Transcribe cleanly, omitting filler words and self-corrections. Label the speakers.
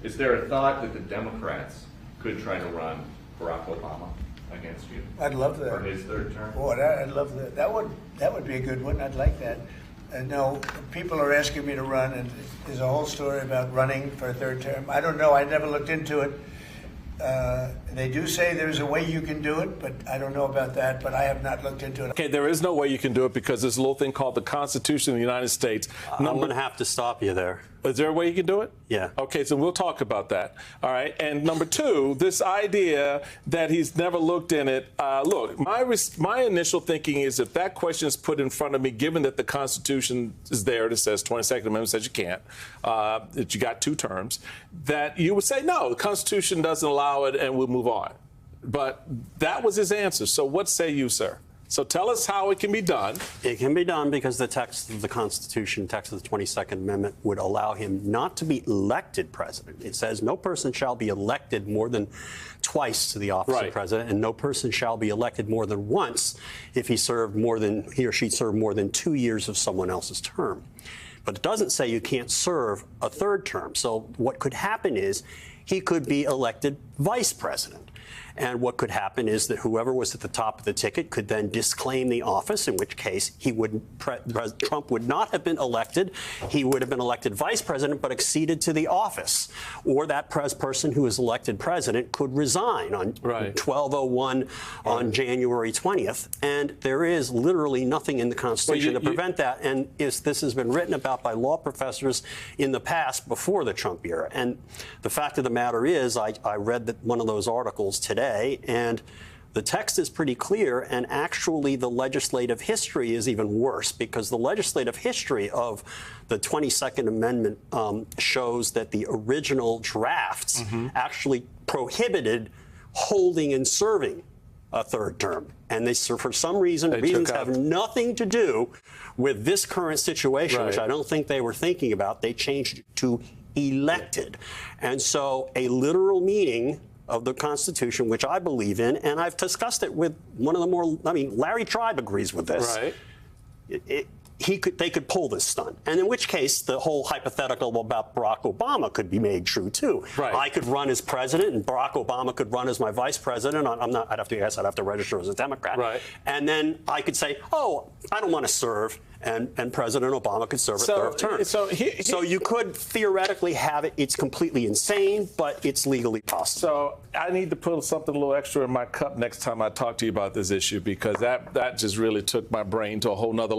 Speaker 1: Is there a thought that the Democrats could try to run Barack Obama against you
Speaker 2: I'd love that.
Speaker 1: for his third term?
Speaker 2: Boy, I'd love that. That would be a good one. I'd like that. No, people are asking me to run, and there's a whole story about running for a third term. I don't know. I never looked into it. They do say there's a way you can do it, but I don't know about that. But I have not looked into it.
Speaker 3: Okay, there is no way you can do it because there's a little thing called the Constitution of the United States.
Speaker 4: I'm going to have to stop you there.
Speaker 3: Is there a way you can do it?
Speaker 4: Yeah.
Speaker 3: Okay, so we'll talk about that. All right. And number two, this idea that he's never looked in it. Look, my initial thinking is if that question is put in front of me, given that the Constitution is there, that says 22nd Amendment says you can't, that you got 2 terms, that you would say, no, the Constitution doesn't allow it and we'll move on. But that was his answer. So what say you, sir? So tell us how it can be done.
Speaker 4: It can be done because the text of the Constitution, text of the 22nd Amendment, would allow him not to be elected president. It says no person shall be elected more than twice to the office of president, and no person shall be elected more than once if he or she served more than 2 years of someone else's term. But it doesn't say you can't serve a third term. So what could happen is he could be elected vice president. And what could happen is that whoever was at the top of the ticket could then disclaim the office, in which case Trump would not have been elected. He would have been elected vice president, but acceded to the office. Or that person who is elected president could resign on 12/01 on January 20th. And there is literally nothing in the Constitution to prevent that. And this has been written about by law professors in the past before the Trump era. And the fact of the matter is, I read one of those articles today, and the text is pretty clear, and actually the legislative history is even worse, because the legislative history of the 22nd Amendment shows that the original drafts actually prohibited holding and serving a third term. And they, for some reasons have nothing to do with this current situation, which I don't think they were thinking about. They changed it to elected. And so a literal meaning of the Constitution, which I believe in, and I've discussed it with one of the more, Larry Tribe agrees with this. They could pull this stunt, and in which case the whole hypothetical about Barack Obama could be made true too. I could run as president, and Barack Obama could run as my vice president. I'd have to register as a Democrat, and then I could say, oh, I don't want to serve. And President Obama could serve a third term. So you could theoretically have it. It's completely insane, but it's legally possible.
Speaker 3: So I need to put something a little extra in my cup next time I talk to you about this issue, because that just really took my brain to a whole nother